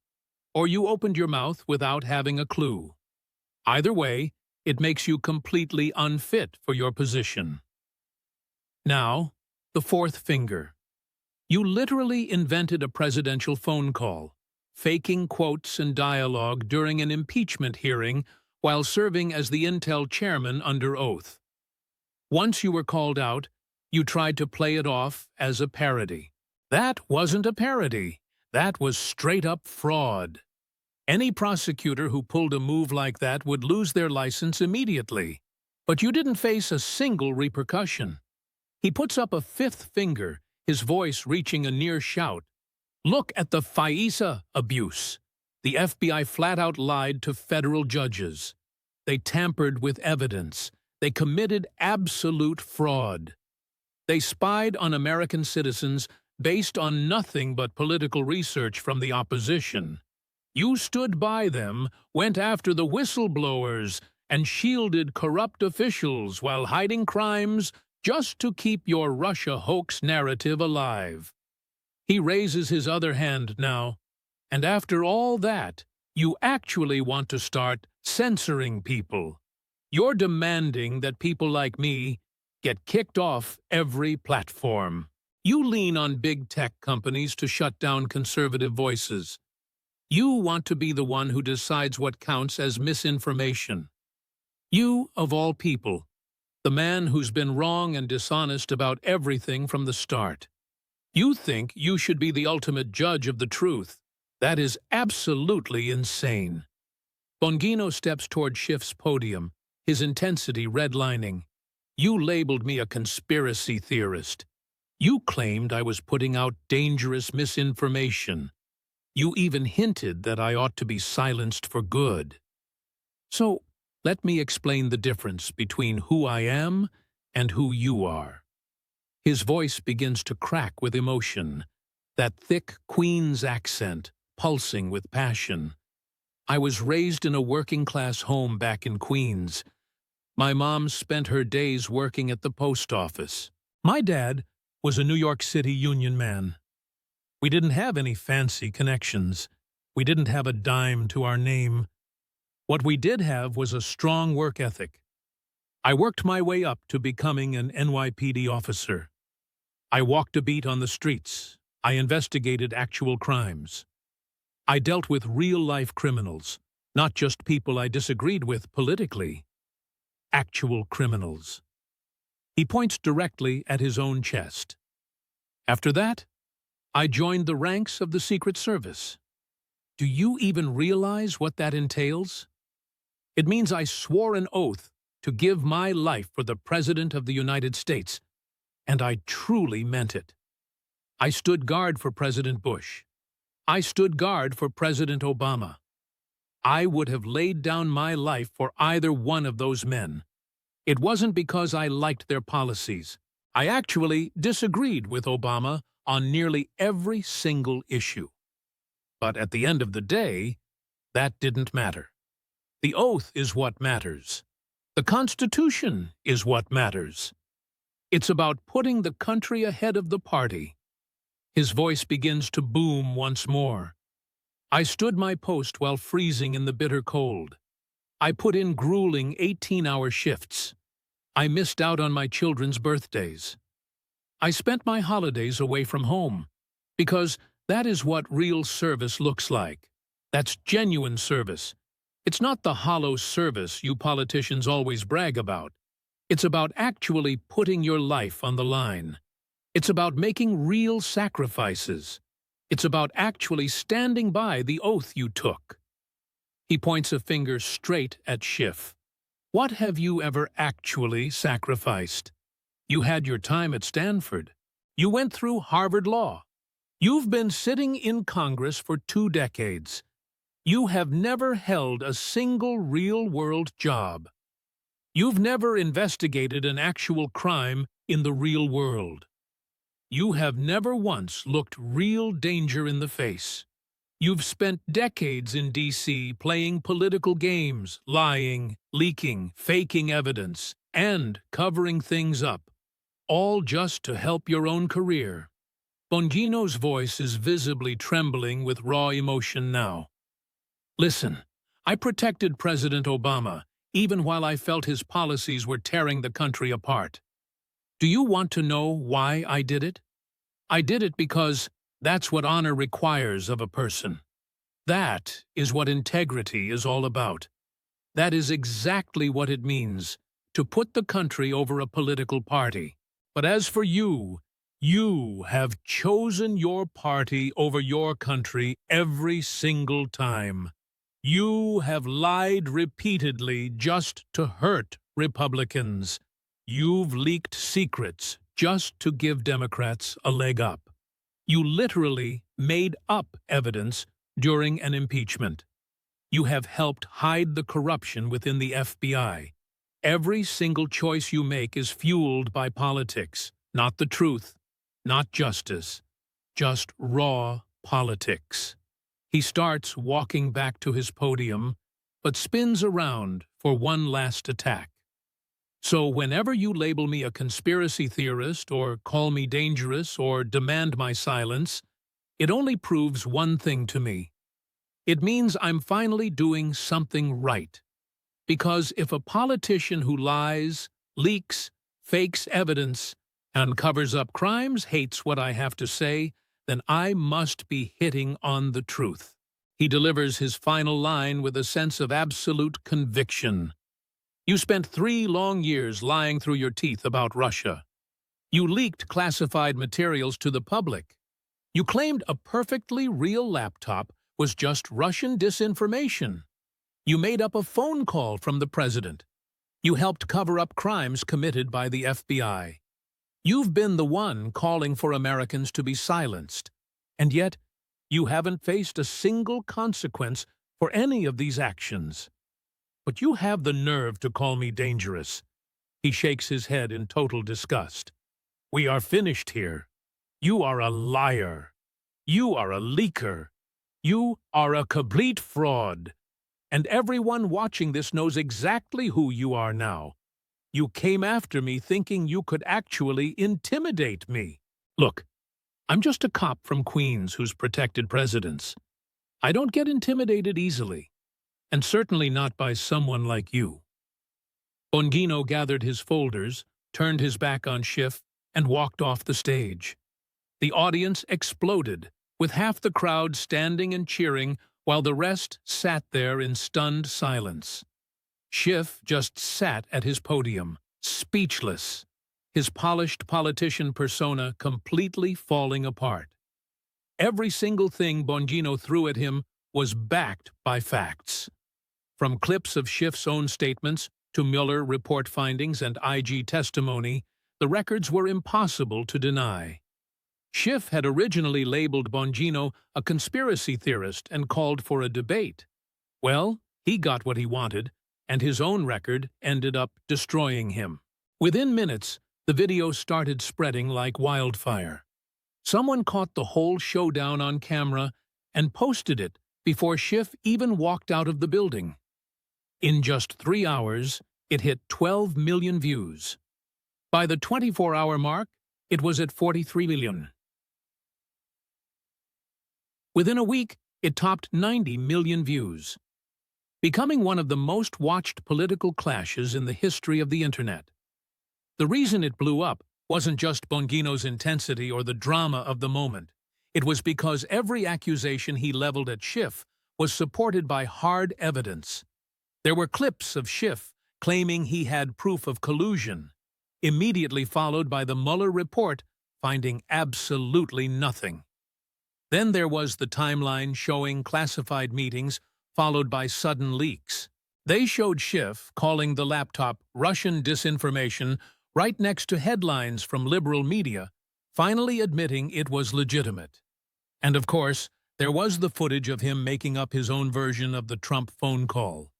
or you opened your mouth without having a clue. Either way, it makes you completely unfit for your position. Now, the 4th finger. You literally invented a presidential phone call, faking quotes and dialogue during an impeachment hearing while serving as the Intel chairman under oath. Once you were called out, you tried to play it off as a parody. That wasn't a parody. That was straight-up fraud. Any prosecutor who pulled a move like that would lose their license immediately. But you didn't face a single repercussion. He puts up a 5th finger, his voice reaching a near shout. Look at the FISA abuse. The FBI flat-out lied to federal judges. They tampered with evidence. They committed absolute fraud. They spied on American citizens based on nothing but political research from the opposition. You stood by them, went after the whistleblowers, and shielded corrupt officials while hiding crimes just to keep your Russia hoax narrative alive. He raises his other hand now, and after all that, you actually want to start censoring people. You're demanding that people like me get kicked off every platform. You lean on big tech companies to shut down conservative voices. You want to be the one who decides what counts as misinformation. You, of all people, The man who's been wrong and dishonest about everything from the start. You think you should be the ultimate judge of the truth. That is absolutely insane. Bongino steps toward Schiff's podium, his intensity redlining. You labeled me a conspiracy theorist. You claimed I was putting out dangerous misinformation. You even hinted that I ought to be silenced for good. So, let me explain the difference between who I am and who you are. His voice begins to crack with emotion, that thick Queen's accent pulsing with passion. I was raised in a working-class home back in Queens. My mom spent her days working at the post office. My dad was a New York City union man. We didn't have any fancy connections. We didn't have a dime to our name. What we did have was a strong work ethic. I worked my way up to becoming an NYPD officer. I walked a beat on the streets. I investigated actual crimes. I dealt with real-life criminals, not just people I disagreed with politically. Actual criminals. He points directly at his own chest. After that, I joined the ranks of the Secret Service. Do you even realize what that entails? It means I swore an oath to give my life for the President of the United States, and I truly meant it. I stood guard for President Bush. I stood guard for President Obama. I would have laid down my life for either one of those men. It wasn't because I liked their policies. I actually disagreed with Obama on nearly every single issue. But at the end of the day, that didn't matter. The oath is what matters. The Constitution is what matters. It's about putting the country ahead of the party. His voice begins to boom once more. I stood my post while freezing in the bitter cold. I put in grueling 18-hour shifts. I missed out on my children's birthdays. I spent my holidays away from home, because that is what real service looks like. That's genuine service. It's not the hollow service you politicians always brag about. It's about actually putting your life on the line. It's about making real sacrifices. It's about actually standing by the oath you took. He points a finger straight at Schiff. What have you ever actually sacrificed? You had your time at Stanford. You went through Harvard Law. You've been sitting in Congress for 2 decades. You have never held a single real-world job. You've never investigated an actual crime in the real world. You have never once looked real danger in the face. You've spent decades in D.C. playing political games, lying, leaking, faking evidence, and covering things up, all just to help your own career. Bongino's voice is visibly trembling with raw emotion now. Listen, I protected President Obama, even while I felt his policies were tearing the country apart. Do you want to know why I did it? I did it because that's what honor requires of a person. That is what integrity is all about. That is exactly what it means, to put the country over a political party. But as for you, you have chosen your party over your country every single time. You have lied repeatedly just to hurt Republicans. You've leaked secrets just to give Democrats a leg up. You literally made up evidence during an impeachment. You have helped hide the corruption within the FBI. Every single choice you make is fueled by politics, not the truth, not justice, just raw politics. He starts walking back to his podium, but spins around for one last attack. So whenever you label me a conspiracy theorist or call me dangerous or demand my silence, it only proves one thing to me. It means I'm finally doing something right. Because if a politician who lies, leaks, fakes evidence, and covers up crimes hates what I have to say, then I must be hitting on the truth. He delivers his final line with a sense of absolute conviction. You spent 3 long years lying through your teeth about Russia. You leaked classified materials to the public. You claimed a perfectly real laptop was just Russian disinformation. You made up a phone call from the president. You helped cover up crimes committed by the FBI. You've been the one calling for Americans to be silenced. And yet, you haven't faced a single consequence for any of these actions. But you have the nerve to call me dangerous. He shakes his head in total disgust. We are finished here. You are a liar. You are a leaker. You are a complete fraud. And everyone watching this knows exactly who you are now. You came after me thinking you could actually intimidate me. Look, I'm just a cop from Queens who's protected presidents. I don't get intimidated easily, and certainly not by someone like you. Bongino gathered his folders, turned his back on Schiff, and walked off the stage. The audience exploded, with half the crowd standing and cheering while the rest sat there in stunned silence. Schiff just sat at his podium, speechless, his polished politician persona completely falling apart. Every single thing Bongino threw at him was backed by facts. From clips of Schiff's own statements to Mueller report findings and IG testimony, the records were impossible to deny. Schiff had originally labeled Bongino a conspiracy theorist and called for a debate. Well, he got what he wanted, and his own record ended up destroying him. Within minutes, the video started spreading like wildfire. Someone caught the whole showdown on camera and posted it before Schiff even walked out of the building. In just 3 hours, it hit 12 million views. By the 24-hour mark, it was at 43 million. Within a week, it topped 90 million views, becoming one of the most watched political clashes in the history of the Internet. The reason it blew up wasn't just Bongino's intensity or the drama of the moment. It was because every accusation he leveled at Schiff was supported by hard evidence. There were clips of Schiff claiming he had proof of collusion, immediately followed by the Mueller report finding absolutely nothing. Then there was the timeline showing classified meetings followed by sudden leaks. They showed Schiff calling the laptop Russian disinformation right next to headlines from liberal media, finally admitting it was legitimate. And of course, there was the footage of him making up his own version of the Trump phone call.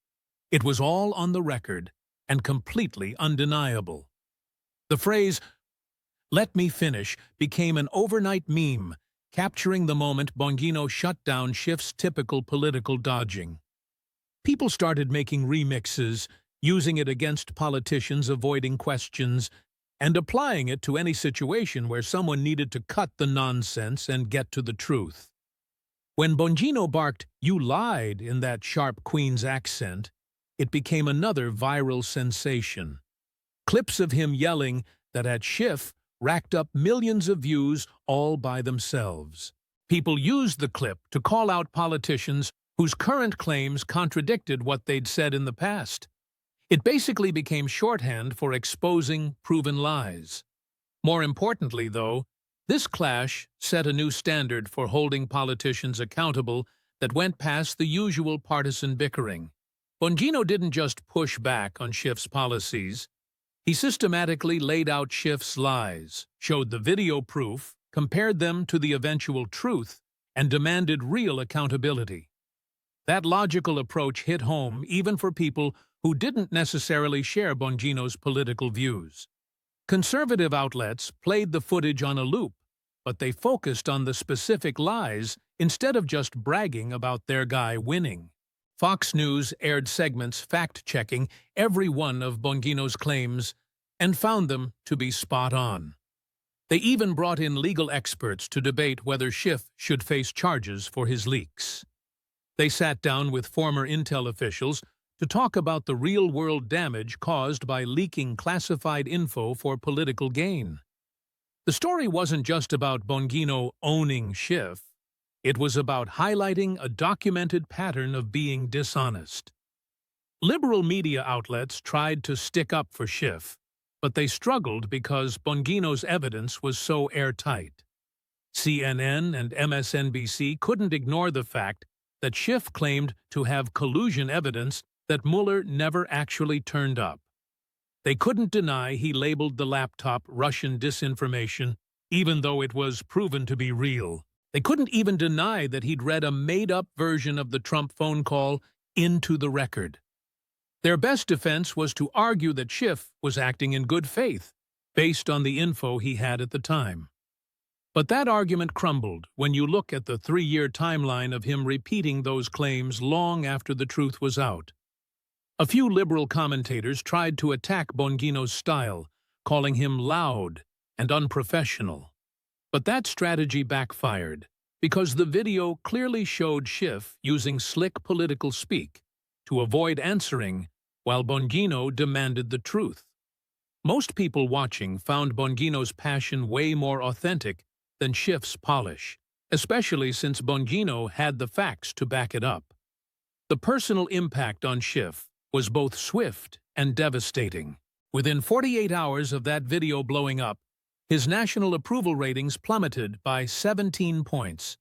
It was all on the record and completely undeniable. The phrase, "Let me finish," became an overnight meme, capturing the moment Bongino shut down Schiff's typical political dodging. People started making remixes, using it against politicians avoiding questions, and applying it to any situation where someone needed to cut the nonsense and get to the truth. When Bongino barked, "You lied," in that sharp Queen's accent, it became another viral sensation. Clips of him yelling that at Schiff racked up millions of views all by themselves. People used the clip to call out politicians whose current claims contradicted what they'd said in the past. It basically became shorthand for exposing proven lies. More importantly, though, this clash set a new standard for holding politicians accountable that went past the usual partisan bickering. Bongino didn't just push back on Schiff's policies. He systematically laid out Schiff's lies, showed the video proof, compared them to the eventual truth, and demanded real accountability. That logical approach hit home even for people who didn't necessarily share Bongino's political views. Conservative outlets played the footage on a loop, but they focused on the specific lies instead of just bragging about their guy winning. Fox News aired segments fact-checking every one of Bongino's claims and found them to be spot on. They even brought in legal experts to debate whether Schiff should face charges for his leaks. They sat down with former Intel officials to talk about the real-world damage caused by leaking classified info for political gain. The story wasn't just about Bongino owning Schiff. It was about highlighting a documented pattern of being dishonest. Liberal media outlets tried to stick up for Schiff, but they struggled because Bongino's evidence was so airtight. CNN and MSNBC couldn't ignore the fact that Schiff claimed to have collusion evidence that Mueller never actually turned up. They couldn't deny he labeled the laptop Russian disinformation, even though it was proven to be real. They couldn't even deny that he'd read a made-up version of the Trump phone call into the record. Their best defense was to argue that Schiff was acting in good faith, based on the info he had at the time. But that argument crumbled when you look at the 3-year timeline of him repeating those claims long after the truth was out. A few liberal commentators tried to attack Bongino's style, calling him loud and unprofessional. But that strategy backfired, because the video clearly showed Schiff using slick political speak to avoid answering while Bongino demanded the truth. Most people watching found Bongino's passion way more authentic than Schiff's polish, especially since Bongino had the facts to back it up. The personal impact on Schiff was both swift and devastating. Within 48 hours of that video blowing up, his national approval ratings plummeted by 17 points.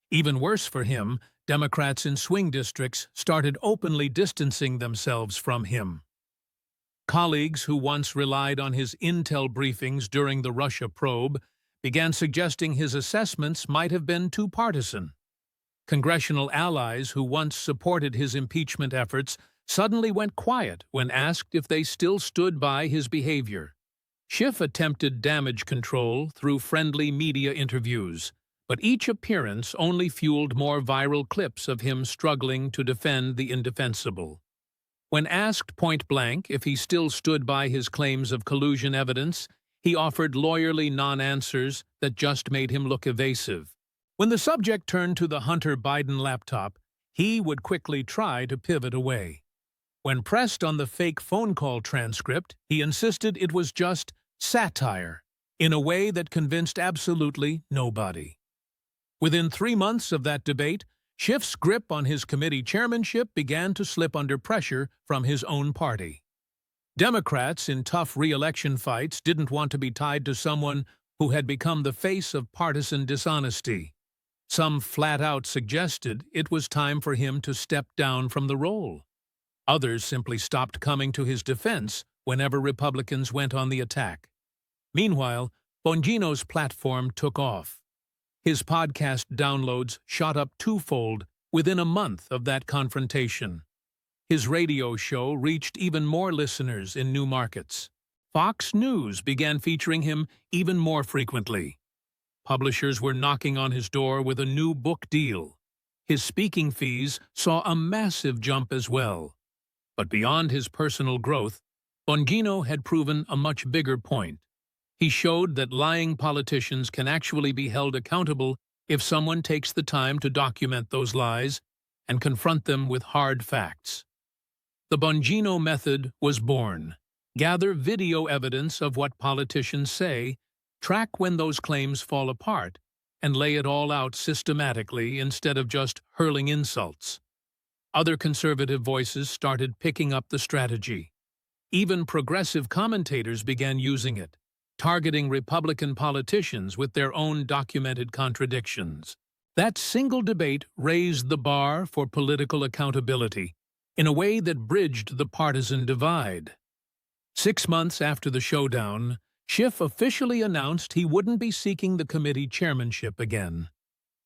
Even worse for him, Democrats in swing districts started openly distancing themselves from him. Colleagues who once relied on his intel briefings during the Russia probe began suggesting his assessments might have been too partisan. Congressional allies who once supported his impeachment efforts suddenly went quiet when asked if they still stood by his behavior. Schiff attempted damage control through friendly media interviews, but each appearance only fueled more viral clips of him struggling to defend the indefensible. When asked point-blank if he still stood by his claims of collusion evidence, he offered lawyerly non-answers that just made him look evasive. When the subject turned to the Hunter Biden laptop, he would quickly try to pivot away. When pressed on the fake phone call transcript, he insisted it was just satire, in a way that convinced absolutely nobody. Within 3 months of that debate, Schiff's grip on his committee chairmanship began to slip under pressure from his own party. Democrats in tough re-election fights didn't want to be tied to someone who had become the face of partisan dishonesty. Some flat-out suggested it was time for him to step down from the role. Others simply stopped coming to his defense whenever Republicans went on the attack. Meanwhile, Bongino's platform took off. His podcast downloads shot up twofold within a month of that confrontation. His radio show reached even more listeners in new markets. Fox News began featuring him even more frequently. Publishers were knocking on his door with a new book deal. His speaking fees saw a massive jump as well. But beyond his personal growth, Bongino had proven a much bigger point. He showed that lying politicians can actually be held accountable if someone takes the time to document those lies and confront them with hard facts. The Bongino method was born. Gather video evidence of what politicians say, track when those claims fall apart, and lay it all out systematically instead of just hurling insults. Other conservative voices started picking up the strategy. Even progressive commentators began using it, targeting Republican politicians with their own documented contradictions. That single debate raised the bar for political accountability in a way that bridged the partisan divide. 6 months after the showdown, Schiff officially announced he wouldn't be seeking the committee chairmanship again.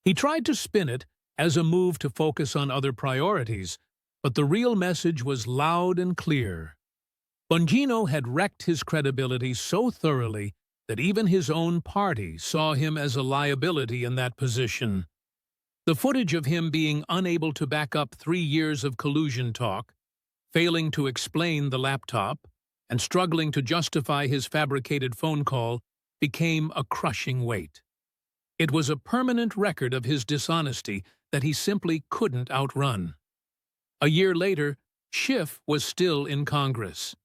He tried to spin it as a move to focus on other priorities, but the real message was loud and clear. Bongino had wrecked his credibility so thoroughly that even his own party saw him as a liability in that position. The footage of him being unable to back up 3 years of collusion talk, failing to explain the laptop, and struggling to justify his fabricated phone call became a crushing weight. It was a permanent record of his dishonesty that he simply couldn't outrun. A year later, Schiff was still in Congress,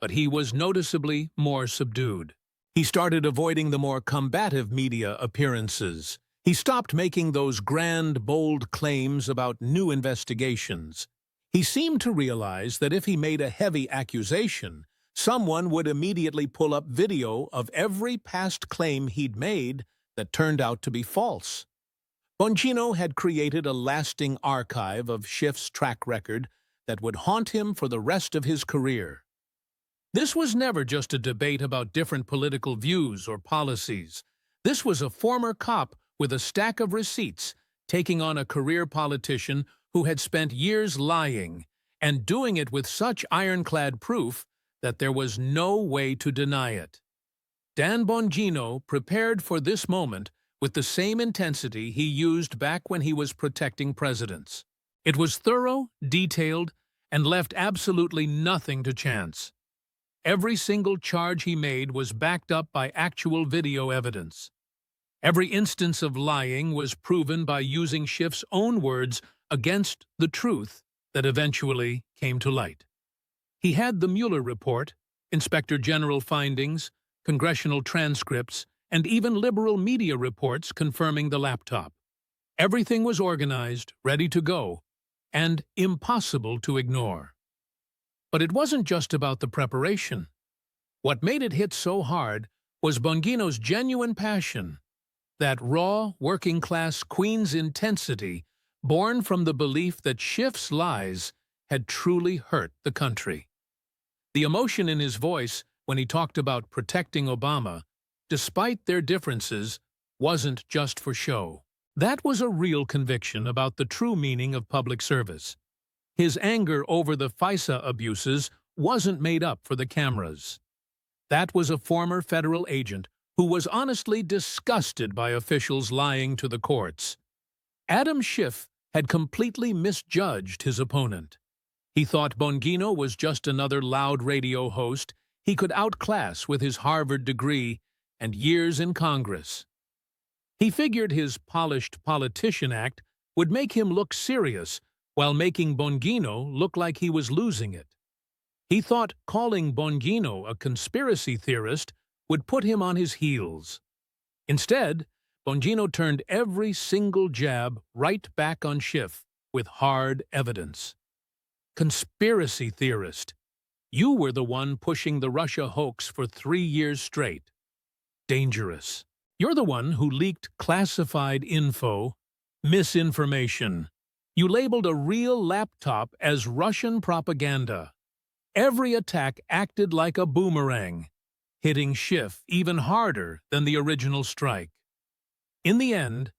but he was noticeably more subdued. He started avoiding the more combative media appearances. He stopped making those grand, bold claims about new investigations. He seemed to realize that if he made a heavy accusation, someone would immediately pull up video of every past claim he'd made that turned out to be false. Bongino had created a lasting archive of Schiff's track record that would haunt him for the rest of his career. This was never just a debate about different political views or policies. This was a former cop with a stack of receipts taking on a career politician who had spent years lying and doing it with such ironclad proof that there was no way to deny it. Dan Bongino prepared for this moment with the same intensity he used back when he was protecting presidents. It was thorough, detailed, and left absolutely nothing to chance. Every single charge he made was backed up by actual video evidence. Every instance of lying was proven by using Schiff's own words against the truth that eventually came to light. He had the Mueller report, Inspector General findings, congressional transcripts, and even liberal media reports confirming the laptop. Everything was organized, ready to go, and impossible to ignore. But it wasn't just about the preparation. What made it hit so hard was Bongino's genuine passion, that raw, working-class Queen's intensity born from the belief that Schiff's lies had truly hurt the country. The emotion in his voice when he talked about protecting Obama, despite their differences, wasn't just for show. That was a real conviction about the true meaning of public service. His anger over the FISA abuses wasn't made up for the cameras. That was a former federal agent who was honestly disgusted by officials lying to the courts. Adam Schiff had completely misjudged his opponent. He thought Bongino was just another loud radio host he could outclass with his Harvard degree and years in Congress. He figured his polished politician act would make him look serious while making Bongino look like he was losing it. He thought calling Bongino a conspiracy theorist would put him on his heels. Instead, Bongino turned every single jab right back on Schiff with hard evidence. Conspiracy theorist. You were the one pushing the Russia hoax for 3 years straight. Dangerous. You're the one who leaked classified info, misinformation. You labeled a real laptop as Russian propaganda. Every attack acted like a boomerang, hitting Schiff even harder than the original strike. In the end,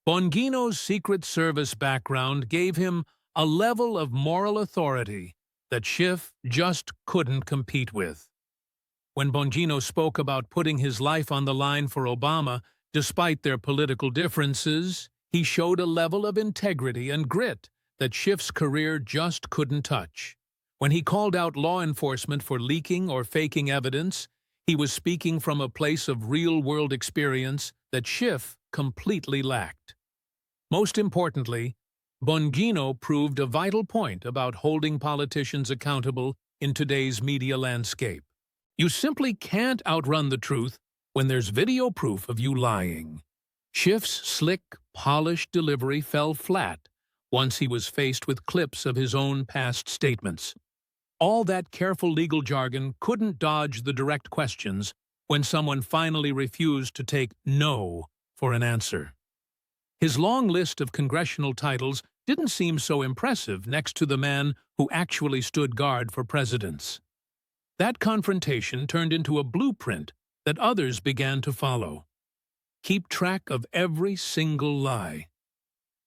Bongino's Secret Service background gave him a level of moral authority that Schiff just couldn't compete with. When Bongino spoke about putting his life on the line for Obama, despite their political differences, he showed a level of integrity and grit that Schiff's career just couldn't touch. When he called out law enforcement for leaking or faking evidence, he was speaking from a place of real-world experience that Schiff completely lacked. Most importantly, Bongino proved a vital point about holding politicians accountable in today's media landscape. You simply can't outrun the truth when there's video proof of you lying. Schiff's slick, polished delivery fell flat once he was faced with clips of his own past statements. All that careful legal jargon couldn't dodge the direct questions when someone finally refused to take no for an answer. His long list of congressional titles didn't seem so impressive next to the man who actually stood guard for presidents. That confrontation turned into a blueprint that others began to follow. Keep track of every single lie.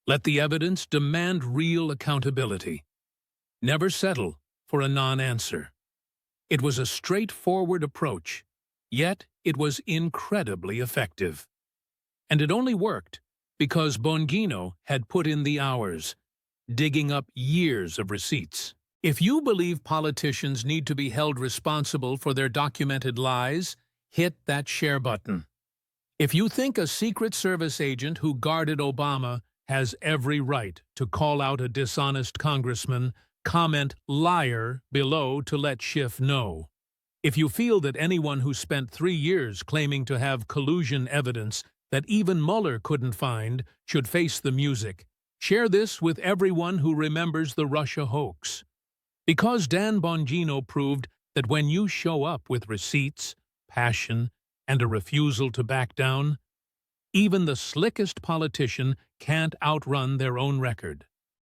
Let the evidence demand real accountability. Never settle for a non-answer. It was a straightforward approach, yet it was incredibly effective. And it only worked because Bongino had put in the hours, digging up years of receipts. If you believe politicians need to be held responsible for their documented lies, hit that share button. If you think a Secret Service agent who guarded Obama has every right to call out a dishonest congressman, comment "liar" below to let Schiff know. If you feel that anyone who spent 3 years claiming to have collusion evidence that even Mueller couldn't find should face the music, Share this with everyone who remembers the Russia hoax. Because Dan Bongino proved that when you show up with receipts, passion, and a refusal to back down, even the slickest politician can't outrun their own record.